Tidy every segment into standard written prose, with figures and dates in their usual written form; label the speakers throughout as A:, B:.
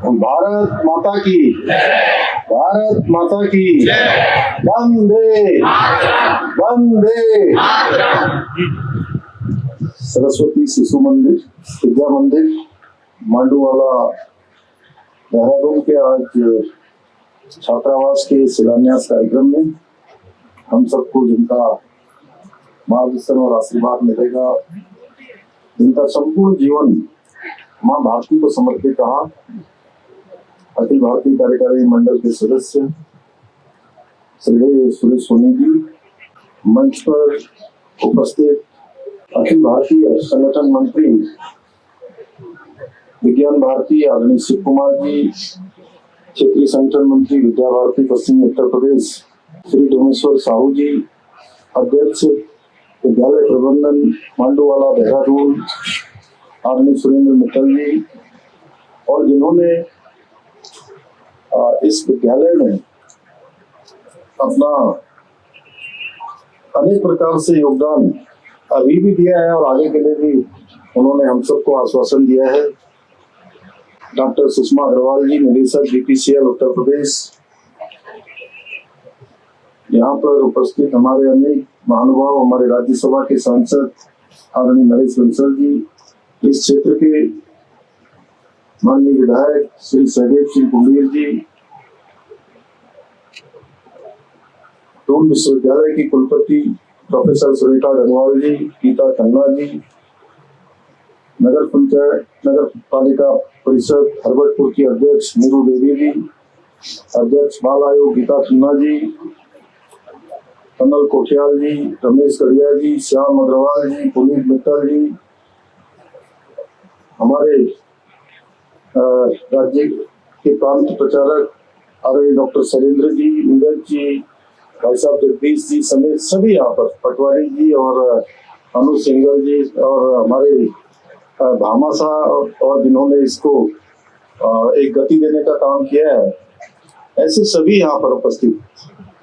A: भारत माता की, भारत माता की, वंदे वंदे। सरस्वती शिशु मंदिर, विद्या मंदिर मांडूवाला देहरादून के आज छात्रावास के शिलान्यास कार्यक्रम में हम सबको जिनका मार्गदर्शन और आशीर्वाद मिलेगा, जिनका संपूर्ण जीवन मां भारती को समर्पित रहा, अखिल भारतीय कार्यकारी मंडल के सदस्य श्री सुरेश सोनी जी, मंच पर उपस्थित अखिल भारतीय संगठन मंत्री विज्ञान भारती आदरणीय शिव कुमार जी, क्षेत्रीय संगठन मंत्री विद्या भारती पश्चिमी उत्तर प्रदेश श्री डोमेश्वर साहू जी, अध्यक्ष विद्यालय प्रबंधन मांडूवाला देहरादून आदरणीय सुरेंद्र मित्तल जी, और जिन्होंने इस विद्यालय में अपना अनेक प्रकार से योगदान अभी भी दिया है और आगे के लिए भी उन्होंने हम सबको आश्वासन दिया है। डॉक्टर सुषमा अग्रवाल जी, निदेशक बीपीसीएल उत्तर प्रदेश, यहाँ पर उपस्थित हमारे अनेक महानुभाव, हमारे राज्यसभा के सांसद आदरणीय नरेश बंसल जी, इस क्षेत्र के माननीय विधायक श्री सहदेव सिंह कुंडीर जी, दून विश्वविद्यालय की कुलपति प्रोफेसर सुरेखा डनवाल जी, गीता खन्ना जी, नगर पालिका परिषद हरबटपुर की अध्यक्ष नीरू देवी जी, अध्यक्ष बाल आयोग गीता खन्ना जी, कमल कोठियाल जी, रमेश कड़िया जी, श्याम अग्रवाल जी, पुनीत मित्तल जी, हमारे राज्य के प्रांत प्रचारक आदरणीय डॉक्टर शैलेंद्र जी, नीरज जी, भाई साहब जगदीश जी समेत सभी यहाँ पर, पटवारी जी और अनु सिंगल जी और हमारे भामासा और जिन्होंने इसको एक गति देने का काम किया है, ऐसे सभी यहाँ पर उपस्थित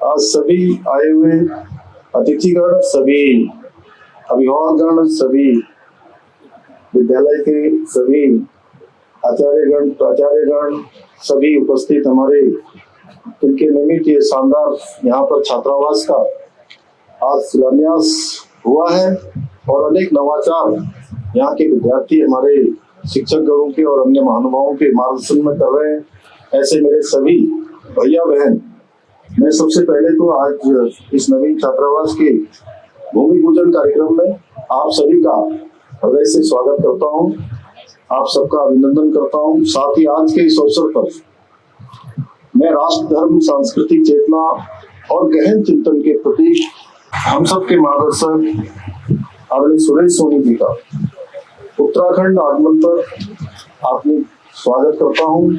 A: आज सभी आए हुए अतिथिगण, सभी अभिभावकगण, सभी विद्यालय के सभी आचार्यगण, प्राचार्यगण, सभी उपस्थित हमारे इनके निमित्त ये शानदार यहाँ पर छात्रावास का आज शिलान्यास हुआ है और अनेक नवाचार यहाँ के विद्यार्थी हमारे शिक्षक गणों के और अन्य महानुभावों के मार्गदर्शन में कर रहे हैं। ऐसे मेरे सभी भैया बहन, मैं सबसे पहले तो आज इस नवीन छात्रावास के भूमि पूजन कार्यक्रम में आप सभी का हृदय से स्वागत करता हूँ, आप सबका अभिनंदन करता हूँ। साथ ही आज के इस अवसर पर मैं राष्ट्र धर्म सांस्कृतिक चेतना और गहन चिंतन के प्रतीक हम सबके मार्गदर्शक आदरणीय सुरेश सोनी जी का उत्तराखंड आगमन पर आपने स्वागत करता हूँ।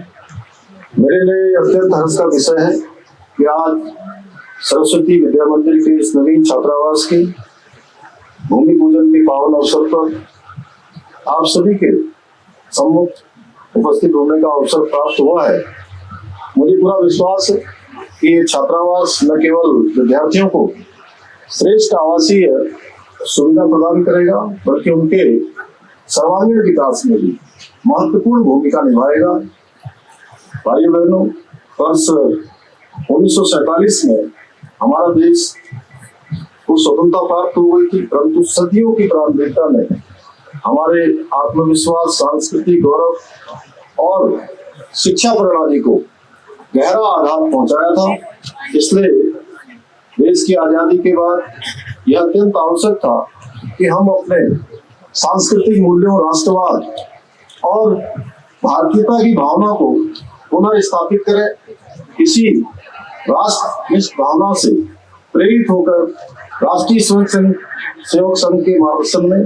A: मेरे लिए अत्यंत हर्ष का विषय है कि आज सरस्वती विद्या मंदिर के इस नवीन छात्रावास के भूमि पूजन के पावन अवसर पर आप सभी के सम्मुख उपस्थित होने का अवसर प्राप्त हुआ है। मुझे पूरा विश्वास है कि ये छात्रावास न केवल विद्यार्थियों को श्रेष्ठ आवासीय सुविधा प्रदान करेगा, बल्कि उनके सर्वांगीण विकास में भी महत्वपूर्ण भूमिका निभाएगा। भाइयों बहनों, वर्ष 1947 में हमारा देश को स्वतंत्रता प्राप्त हो गई थी, परंतु सदियों की प्रारंभिकता में हमारे आत्मविश्वास, सांस्कृतिक गौरव और शिक्षा प्रणाली को गहरा आघात पहुंचाया था। इसलिए देश की आजादी के बाद यह अत्यंत आवश्यक था कि हम अपने सांस्कृतिक मूल्यों, राष्ट्रवाद और भारतीयता की भावना को पुनः स्थापित करें। इसी राष्ट्रनिष्ठ भावना से प्रेरित होकर राष्ट्रीय स्वयं सेवक संघ के मार्गदर्शन में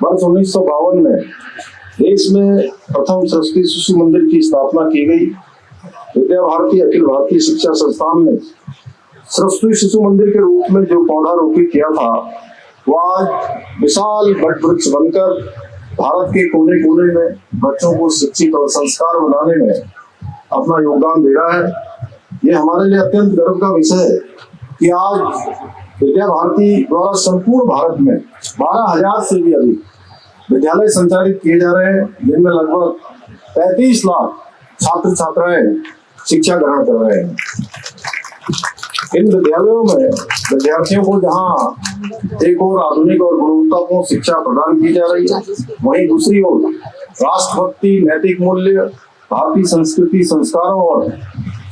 A: वर्ष 1952 में देश में प्रथम सरस्वती शिशु मंदिर की स्थापना की गई। विद्या भारती अखिल भारतीय शिक्षा संस्थान ने सरस्वती शिशु मंदिर के रूप में जो पौधा रोपित किया था, वह आज विशाल वट वृक्ष बनकर भारत के कोने कोने में बच्चों को शिक्षित और संस्कार बनाने में अपना योगदान दे रहा है। ये हमारे लिए अत्यंत गर्व का विषय है कि आज विद्या भारती द्वारा संपूर्ण भारत में 12,000 से भी अधिक विद्यालय संचालित किए जा रहे हैं, जिनमें लगभग 35 लाख छात्र छात्राएं शिक्षा ग्रहण कर रहे हैं। इन विद्यालयों में विद्यार्थियों को जहां एक और आधुनिक और गुणवत्तापूर्ण शिक्षा प्रदान की जा रही है, वहीं दूसरी ओर राष्ट्रभक्ति, नैतिक मूल्य, भारतीय संस्कृति, संस्कारों और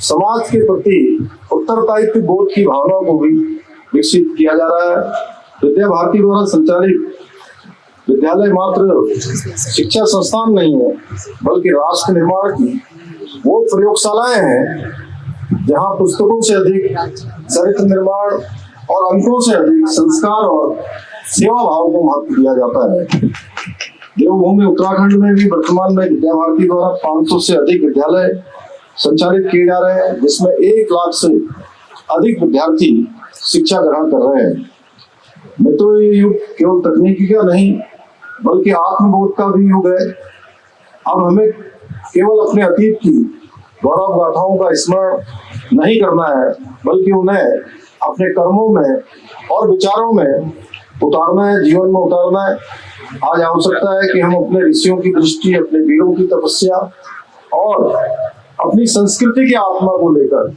A: समाज के प्रति उत्तरदायित्व बोध की भावना को भी विकसित किया जा रहा है। विद्या भारती द्वारा संचालित विद्यालय मात्र शिक्षा संस्थान नहीं है, बल्कि राष्ट्र निर्माण की वो प्रयोगशालाएं हैं जहां पुस्तकों से अधिक चरित्र निर्माण और अंकों से अधिक संस्कार और सेवा भाव को महत्व दिया जाता है। देवभूमि उत्तराखंड में भी वर्तमान में विद्या भारती द्वारा 500 से अधिक विद्यालय संचालित किए जा रहे हैं, जिसमें 1 लाख से अधिक विद्यार्थी शिक्षा ग्रहण कर रहे हैं। मित्रों, ये युग केवल तकनीकी का नहीं बल्कि आत्मबोध का भी युग है। अब हमें केवल अपने अतीत की गौरव गाथाओं का स्मरण नहीं करना है, बल्कि उन्हें अपने कर्मों में और विचारों में उतारना है, जीवन में उतारना है। आज आवश्यकता है कि हम अपने ऋषियों की दृष्टि, अपने वीरों की तपस्या और अपनी संस्कृति की आत्मा को लेकर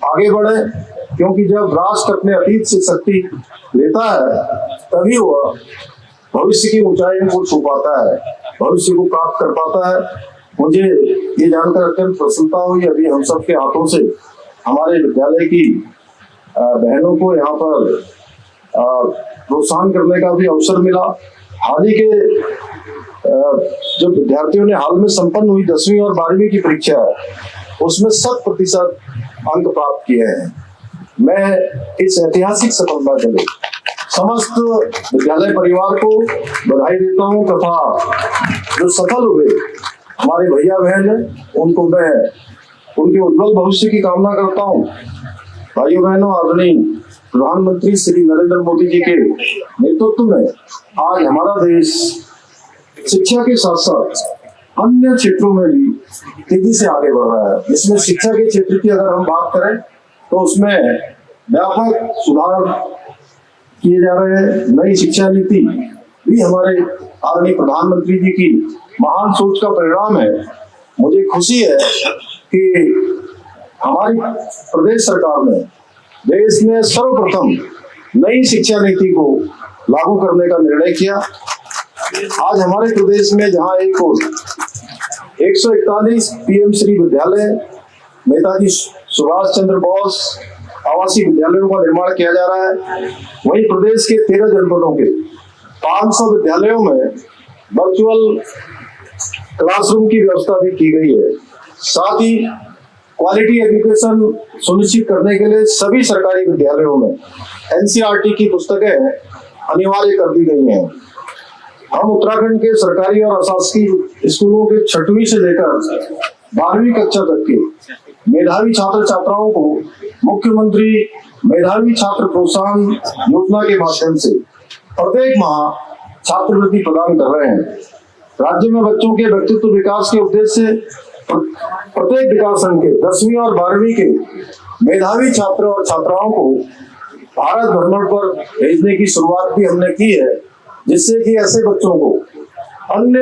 A: आगे बढ़े, क्योंकि जब राष्ट्र अपने अतीत से शक्ति लेता है तभी वह भविष्य की ऊंचाइयों को छू पाता है, भविष्य को प्राप्त कर पाता है। मुझे ये जानकर अत्यंत प्रसन्नता हुई। अभी हम सबके हाथों से हमारे विद्यालय की बहनों को यहाँ पर प्रोत्साहन करने का भी अवसर मिला। हाल ही के जो विद्यार्थियों ने हाल में संपन्न हुई 10वीं और 12वीं की परीक्षा है, उसमें 100% अंक प्राप्त किए हैं। मैं इस ऐतिहासिक सफलता के लिए समस्त विद्यालय परिवार को बधाई देता हूँ तथा जो सफल हुए हमारे भैया बहन हैं, उनको मैं उनके उज्जवल भविष्य की कामना करता हूँ। भाइयों बहनों, आदरणीय प्रधानमंत्री श्री नरेंद्र मोदी जी के नेतृत्व में आज हमारा देश शिक्षा के साथ साथ अन्य क्षेत्रों में भी तेजी से आगे बढ़ रहा है। इसमें शिक्षा के क्षेत्र की अगर हम बात करें तो उसमें व्यापक सुधार किए जा रहे हैं। नई शिक्षा नीति भी हमारे आदरणीय प्रधानमंत्री जी की महान सोच का परिणाम है। मुझे खुशी है कि हमारी प्रदेश सरकार ने देश में सर्वप्रथम नई शिक्षा नीति को लागू करने का निर्णय किया। आज हमारे प्रदेश में जहां एक और 141 पीएम श्री विद्यालय, नेताजी सुभाष चंद्र बोस आवासीय विद्यालयों का निर्माण किया जा रहा है, वहीं प्रदेश के 13 जनपदों के 500 विद्यालयों में वर्चुअल क्लासरूम की व्यवस्था भी की गई है। साथ ही क्वालिटी एजुकेशन सुनिश्चित करने के लिए सभी सरकारी विद्यालयों में एनसीईआरटी की पुस्तकें अनिवार्य कर दी गई हैं। हम उत्तराखंड के सरकारी और अशासकीय स्कूलों के 6वीं से लेकर 12वीं कक्षा तक के मेधावी छात्र छात्राओं को मुख्यमंत्री मेधावी छात्र प्रोत्साहन योजना के माध्यम से प्रत्येक माह छात्रवृत्ति प्रदान कर रहे हैं। राज्य में बच्चों के व्यक्तित्व विकास के उद्देश्य से प्रत्येक विकासखंड के 10वीं और 12वीं के मेधावी छात्र और छात्राओं को भारत भ्रमण पर भेजने की शुरुआत भी हमने की है, जिससे कि ऐसे बच्चों को अन्य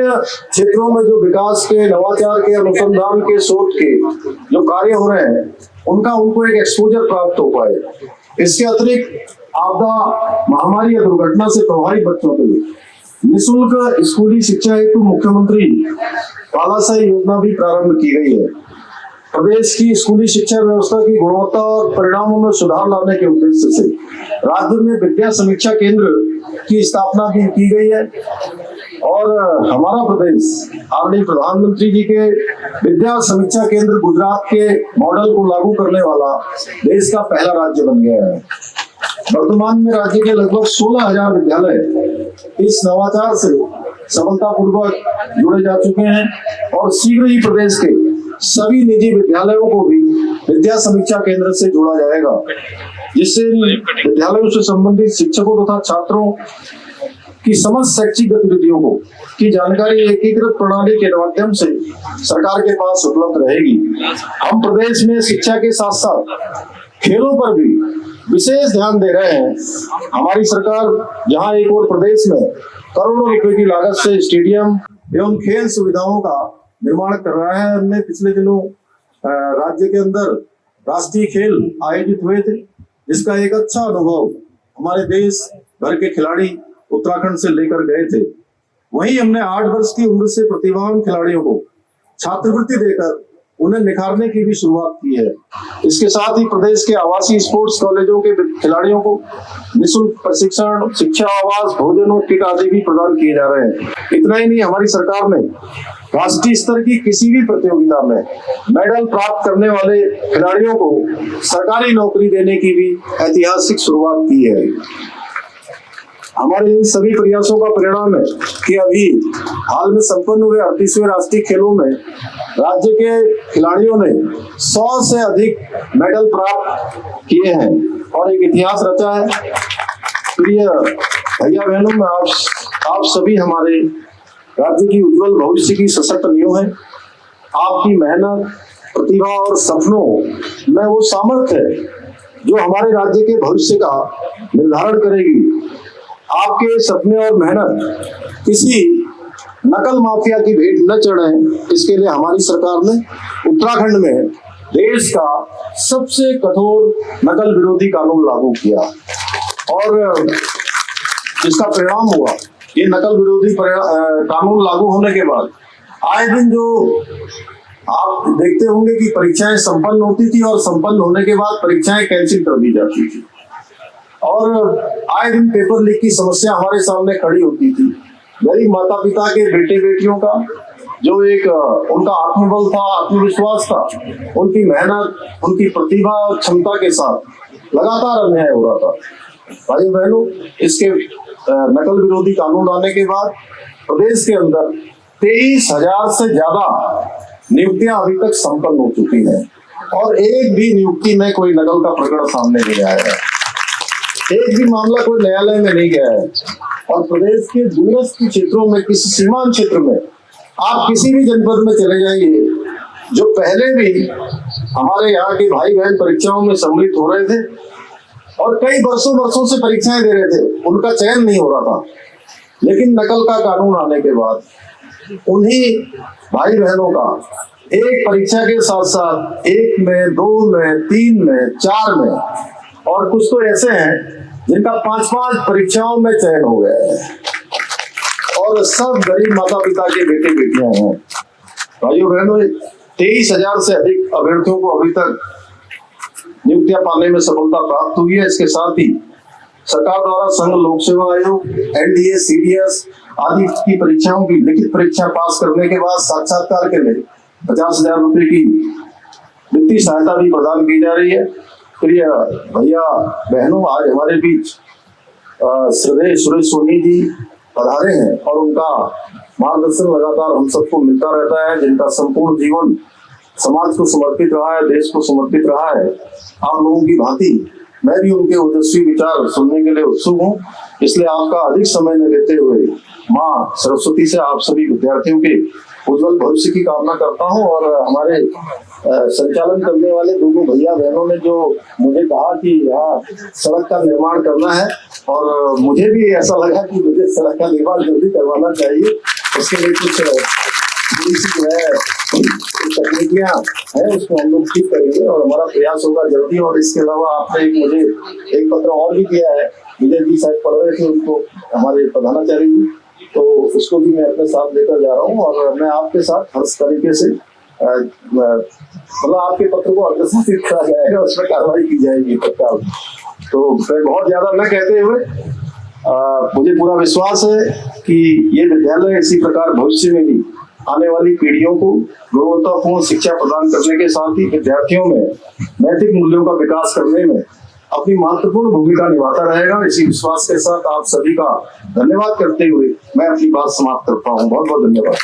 A: क्षेत्रों में जो विकास के, नवाचार के, अनुसंधान के, शोध के जो कार्य हो रहे हैं, उनको एक एक्सपोजर प्राप्त हो पाए। इसके अतिरिक्त आपदा, महामारी या दुर्घटना से प्रभावित बच्चों के लिए निःशुल्क स्कूली शिक्षा हेतु मुख्यमंत्री बालासाही योजना भी प्रारंभ की गई है। प्रदेश की स्कूली शिक्षा व्यवस्था की गुणवत्ता और परिणामों में सुधार लाने के उद्देश्य से राज्य में विद्या समीक्षा केंद्र की स्थापना भी की गई है और हमारा प्रदेश आदरणीय प्रधानमंत्री जी के विद्या समीक्षा केंद्र गुजरात के मॉडल को लागू करने वाला देश का पहला राज्य बन गया है। वर्तमान में राज्य के लगभग 16,000 विद्यालय इस नवाचार से सफलतापूर्वक जुड़े जा चुके हैं और शीघ्र ही प्रदेश के सभी निजी विद्यालयों को भी विद्या समीक्षा केंद्र से जोड़ा जाएगा, जिससे विद्यालयों से संबंधित शिक्षकों तथा छात्रों की समस्त शैक्षिक गतिविधियों को की जानकारी एकीकृत प्रणाली के माध्यम से सरकार के पास उपलब्ध रहेगी। हम प्रदेश में शिक्षा के साथ साथ खेलों पर भी विशेष ध्यान दे रहे हैं। हमारी सरकार जहां एक और प्रदेश में करोड़ों रुपए की लागत से स्टेडियम एवं खेल सुविधाओं का निर्माण कर रहा है। हमने पिछले दिनों राज्य के अंदर राष्ट्रीय खेल आयोजित हुए थे, जिसका एक अच्छा अनुभव हमारे देश भर के खिलाड़ी उत्तराखंड से लेकर गए थे। वहीं हमने 8 वर्ष की उम्र से प्रतिभावान खिलाड़ियों को छात्रवृत्ति देकर उन्हें निखारने की भी शुरुआत की है। इसके साथ ही प्रदेश के आवासीय स्पोर्ट्स कॉलेजों के खिलाड़ियों को निःशुल्क प्रशिक्षण, शिक्षा, आवास, भोजन और किट आदि भी प्रदान किए जा रहे हैं। इतना ही नहीं, हमारी सरकार ने राष्ट्रीय स्तर की किसी भी प्रतियोगिता में मेडल प्राप्त करने वाले खिलाड़ियों को सरकारी नौकरी देने की भी ऐतिहासिक शुरुआत की है। हमारे इन सभी प्रयासों का परिणाम है कि अभी हाल में संपन्न हुए 38वें राष्ट्रीय खेलों में राज्य के खिलाड़ियों ने 100 से अधिक मेडल प्राप्त किए हैं और एक इतिहास रचा है। प्रिय भैया बहनों, में आप सभी हमारे राज्य की उज्जवल भविष्य की सशक्त नींव है। आपकी मेहनत, प्रतिभा और सपनों में वो सामर्थ्य है जो हमारे राज्य के भविष्य का निर्धारण करेगी। आपके सपने और मेहनत किसी नकल माफिया की भेंट न चढ़े, इसके लिए हमारी सरकार ने उत्तराखंड में देश का सबसे कठोर नकल विरोधी कानून लागू किया और इसका परिणाम हुआ, ये नकल विरोधी कानून लागू होने के बाद आए दिन जो आप देखते होंगे कि परीक्षाएं संपन्न होती थी और संपन्न होने के बाद परीक्षाएं कैंसिल कर दी जाती थी और आए दिन पेपर लीक की समस्या हमारे सामने खड़ी होती थी। गरीब माता पिता के बेटे बेटियों का जो एक उनका आत्मबल था, आत्मविश्वास था, उनकी मेहनत, उनकी प्रतिभा और क्षमता के साथ लगातार अन्याय हो रहा था। भाई बहनों, इसके नकल विरोधी कानून आने के बाद प्रदेश के अंदर 23,000 से ज्यादा नियुक्तियां अभी तक संपन्न हो चुकी हैं और एक भी नियुक्ति में कोई नकल का प्रकरण सामने नहीं आया है, एक भी मामला कोई न्यायालय में नहीं गया है। और प्रदेश के दूरस्थ क्षेत्रों में, किसी सीमांत क्षेत्र में आप किसी भी जनपद में चले जाइए, जो पहले भी हमारे यहाँ के भाई बहन परीक्षाओं में सम्मिलित हो रहे थे और कई वर्षों से परीक्षाएं दे रहे थे, उनका चयन नहीं हो रहा था। लेकिन नकल का कानून आने के बाद उन्हीं भाई बहनों का एक परीक्षा के साथ साथ 1 में, 2 में, 3 में, 4 में और कुछ तो ऐसे हैं जिनका 5-5 परीक्षाओं में चयन हो गया है और सब गरीब माता पिता के बेटे बेटियां हैं। भाइयों बहनों, 23,000 से अधिक अभ्यर्थियों को अभी तक नियुक्तियां पाने में सफलता प्राप्त हुई है। इसके साथ ही सरकार द्वारा संघ लोक सेवा आयोग, NDA, CDS आदि की परीक्षाओं की लिखित परीक्षा पास करने के बाद साक्षात्कार के लिए 50,000 रुपए की वित्तीय सहायता भी प्रदान की जा रही है। प्रिय भैया बहनों, आज हमारे बीच श्रद्धेय सुरेश सोनी जी पधारे हैं और उनका मार्गदर्शन लगातार हम सबको मिलता रहता है, जिनका संपूर्ण जीवन समाज को समर्पित रहा है, देश को समर्पित रहा है। आप लोगों की भांति मैं भी उनके ओजस्वी विचार सुनने के लिए उत्सुक हूँ, इसलिए आपका अधिक समय न लेते हुए माँ सरस्वती से आप सभी विद्यार्थियों के उज्जवल भविष्य की कामना करता हूँ। और हमारे संचालन करने वाले दोनों भैया बहनों ने जो मुझे कहा कि यहाँ सड़क का निर्माण करना है और मुझे भी ऐसा लगा कि मुझे सड़क का निर्माण जल्दी करवाना चाहिए, उसके लिए कुछ जो है तकनीकियां है उसको हम लोग ठीक करेंगे और हमारा प्रयास होगा जल्दी। और इसके अलावा आपने मुझे एक पत्र और भी दिया है, विजय जी साहब पढ़ रहे थे उनको, हमारे प्रधानाचार्य जी, तो उसको भी मैं अपने साथ लेकर जा रहा हूँ और मैं आपके साथ हर तरीके से मतलब आपके पत्र को अग्रसारित करा जाएगा, उसमें कार्रवाई की जाएगी तत्काल। तो फिर बहुत ज्यादा न कहते हुए मुझे पूरा विश्वास है कि ये विद्यालय इसी प्रकार भविष्य में भी आने वाली पीढ़ियों को गुणवत्तापूर्ण शिक्षा प्रदान करने के साथ ही विद्यार्थियों में नैतिक मूल्यों का विकास करने में अपनी महत्वपूर्ण भूमिका निभाता रहेगा। इसी विश्वास के साथ आप सभी का धन्यवाद करते हुए मैं अपनी बात समाप्त करता हूँ। बहुत बहुत धन्यवाद।